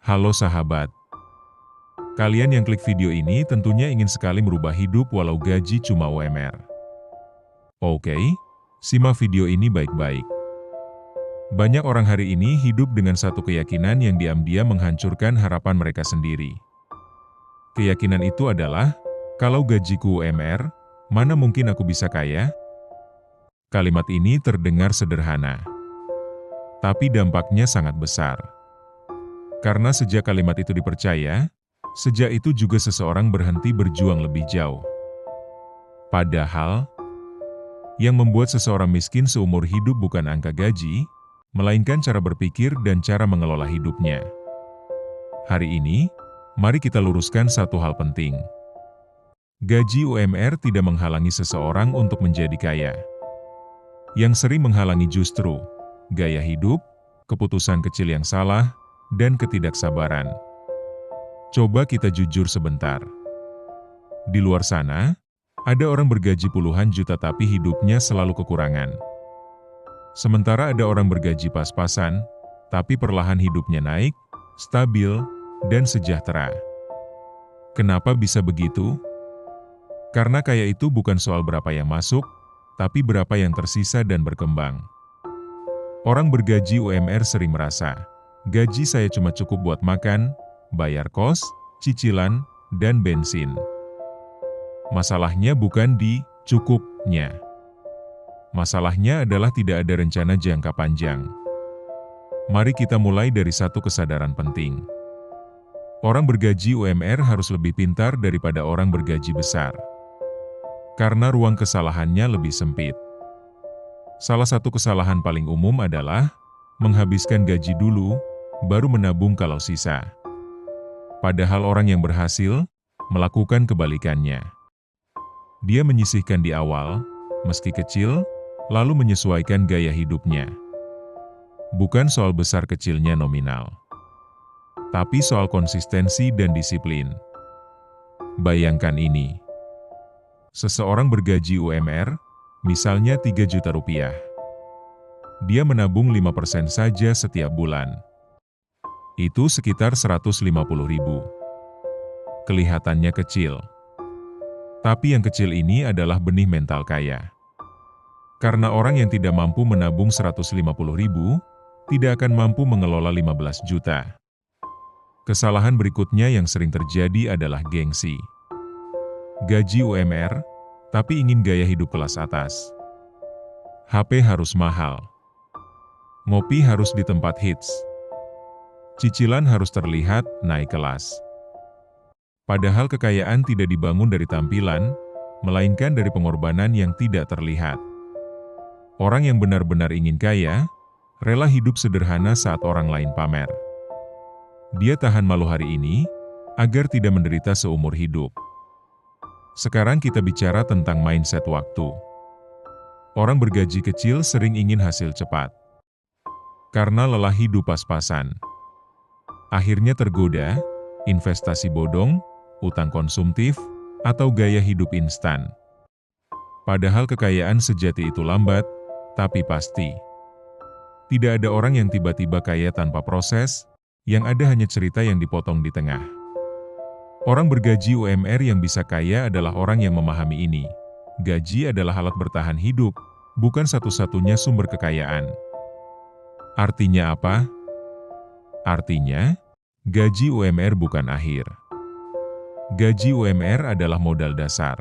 Halo sahabat, kalian yang klik video ini tentunya ingin sekali merubah hidup walau gaji cuma UMR. Oke, simak video ini baik-baik. Banyak orang hari ini hidup dengan satu keyakinan yang diam-diam menghancurkan harapan mereka sendiri. Keyakinan itu adalah, kalau gajiku UMR, mana mungkin aku bisa kaya? Kalimat ini terdengar sederhana, tapi dampaknya sangat besar. Karena sejak kalimat itu dipercaya, sejak itu juga seseorang berhenti berjuang lebih jauh. Padahal, yang membuat seseorang miskin seumur hidup bukan angka gaji, melainkan cara berpikir dan cara mengelola hidupnya. Hari ini, mari kita luruskan satu hal penting. Gaji UMR tidak menghalangi seseorang untuk menjadi kaya. Yang sering menghalangi justru gaya hidup, keputusan kecil yang salah, dan ketidaksabaran. Coba kita jujur sebentar. Di luar sana, ada orang bergaji puluhan juta tapi hidupnya selalu kekurangan. Sementara ada orang bergaji pas-pasan, tapi perlahan hidupnya naik, stabil, dan sejahtera. Kenapa bisa begitu? Karena kaya itu bukan soal berapa yang masuk, tapi berapa yang tersisa dan berkembang. Orang bergaji UMR sering merasa, gaji saya cuma cukup buat makan, bayar kos, cicilan, dan bensin. Masalahnya bukan di cukupnya. Masalahnya adalah tidak ada rencana jangka panjang. Mari kita mulai dari satu kesadaran penting. Orang bergaji UMR harus lebih pintar daripada orang bergaji besar. Karena ruang kesalahannya lebih sempit. Salah satu kesalahan paling umum adalah menghabiskan gaji dulu, baru menabung kalau sisa. Padahal orang yang berhasil melakukan kebalikannya. Dia menyisihkan di awal, meski kecil, lalu menyesuaikan gaya hidupnya. Bukan soal besar kecilnya nominal, tapi soal konsistensi dan disiplin. Bayangkan ini. Seseorang bergaji UMR, misalnya 3 juta rupiah. Dia menabung 5% saja setiap bulan. Itu sekitar 150.000. Kelihatannya kecil. Tapi yang kecil ini adalah benih mental kaya. Karena orang yang tidak mampu menabung 150.000, tidak akan mampu mengelola 15 juta. Kesalahan berikutnya yang sering terjadi adalah gengsi. Gaji UMR, tapi ingin gaya hidup kelas atas. HP harus mahal. Ngopi harus di tempat hits. Cicilan harus terlihat naik kelas. Padahal kekayaan tidak dibangun dari tampilan, melainkan dari pengorbanan yang tidak terlihat. Orang yang benar-benar ingin kaya, rela hidup sederhana saat orang lain pamer. Dia tahan malu hari ini, agar tidak menderita seumur hidup. Sekarang kita bicara tentang mindset waktu. Orang bergaji kecil sering ingin hasil cepat. Karena lelah hidup pas-pasan. Akhirnya tergoda, investasi bodong, utang konsumtif, atau gaya hidup instan. Padahal kekayaan sejati itu lambat, tapi pasti. Tidak ada orang yang tiba-tiba kaya tanpa proses, yang ada hanya cerita yang dipotong di tengah. Orang bergaji UMR yang bisa kaya adalah orang yang memahami ini. Gaji adalah alat bertahan hidup, bukan satu-satunya sumber kekayaan. Artinya apa? Artinya, gaji UMR bukan akhir. Gaji UMR adalah modal dasar.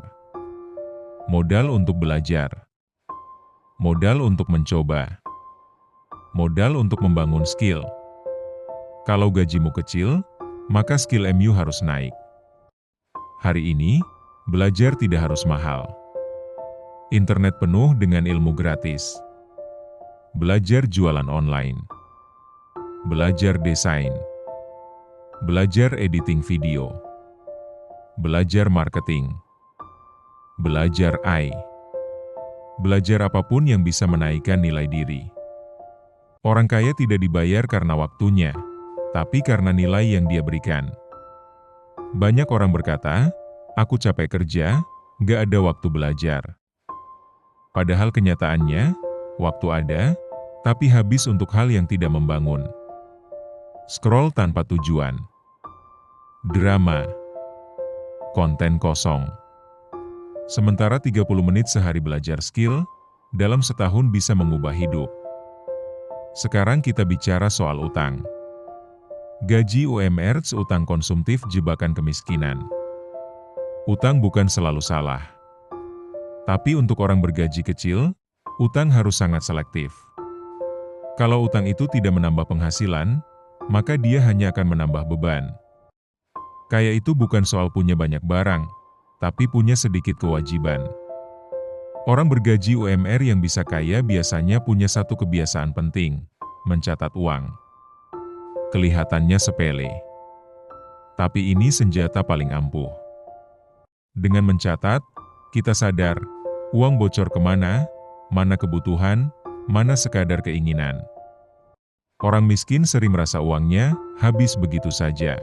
Modal untuk belajar. Modal untuk mencoba. Modal untuk membangun skill. Kalau gajimu kecil, maka skill MU harus naik. Hari ini, belajar tidak harus mahal. Internet penuh dengan ilmu gratis. Belajar jualan online. Belajar desain. Belajar editing video. Belajar marketing. Belajar AI. Belajar apapun yang bisa menaikkan nilai diri. Orang kaya tidak dibayar karena waktunya, tapi karena nilai yang dia berikan. Banyak orang berkata, aku capek kerja, gak ada waktu belajar. Padahal kenyataannya, waktu ada, tapi habis untuk hal yang tidak membangun. scroll tanpa tujuan, drama, konten kosong. Sementara 30 menit sehari belajar skill, dalam setahun bisa mengubah hidup. Sekarang kita bicara soal utang. Gaji UMR utang konsumtif jebakan kemiskinan. Utang bukan selalu salah. Tapi untuk orang bergaji kecil, utang harus sangat selektif. Kalau utang itu tidak menambah penghasilan, maka dia hanya akan menambah beban. Kaya itu bukan soal punya banyak barang, tapi punya sedikit kewajiban. Orang bergaji UMR yang bisa kaya biasanya punya satu kebiasaan penting, mencatat uang. Kelihatannya sepele. Tapi ini senjata paling ampuh. Dengan mencatat, kita sadar, uang bocor kemana, mana kebutuhan, mana sekadar keinginan. Orang miskin sering merasa uangnya habis begitu saja.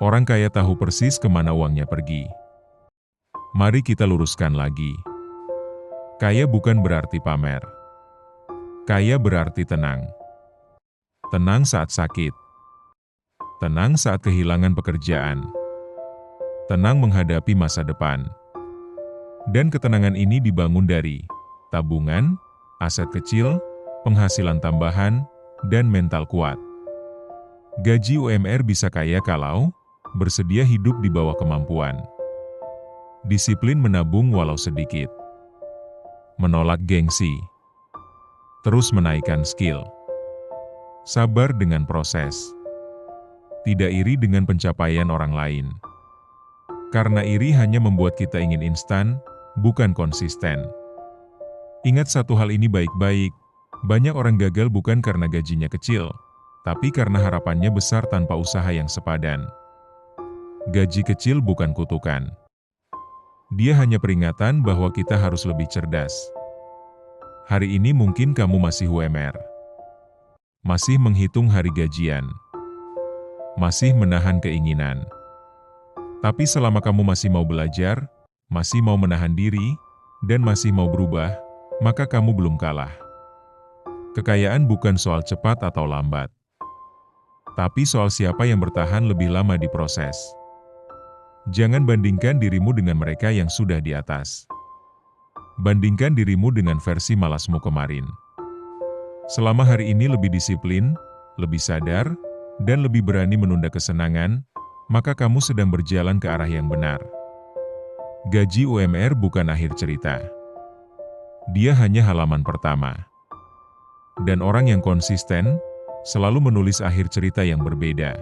Orang kaya tahu persis kemana uangnya pergi. Mari kita luruskan lagi. Kaya bukan berarti pamer. Kaya berarti tenang. Tenang saat sakit. Tenang saat kehilangan pekerjaan. Tenang menghadapi masa depan. Dan ketenangan ini dibangun dari tabungan, aset kecil, penghasilan tambahan, dan mental kuat. Gaji UMR bisa kaya kalau bersedia hidup di bawah kemampuan. Disiplin menabung walau sedikit. Menolak gengsi. Terus menaikkan skill. Sabar dengan proses. Tidak iri dengan pencapaian orang lain. Karena iri hanya membuat kita ingin instan, bukan konsisten. Ingat satu hal ini baik-baik, banyak orang gagal bukan karena gajinya kecil, tapi karena harapannya besar tanpa usaha yang sepadan. Gaji kecil bukan kutukan. Dia hanya peringatan bahwa kita harus lebih cerdas. Hari ini mungkin kamu masih UMR. Masih menghitung hari gajian. Masih menahan keinginan. Tapi selama kamu masih mau belajar, masih mau menahan diri, dan masih mau berubah, maka kamu belum kalah. Kekayaan bukan soal cepat atau lambat. Tapi soal siapa yang bertahan lebih lama di proses. Jangan bandingkan dirimu dengan mereka yang sudah di atas. Bandingkan dirimu dengan versi malasmu kemarin. Selama hari ini lebih disiplin, lebih sadar, dan lebih berani menunda kesenangan, maka kamu sedang berjalan ke arah yang benar. Gaji UMR bukan akhir cerita. Dia hanya halaman pertama. Dan orang yang konsisten, selalu menulis akhir cerita yang berbeda.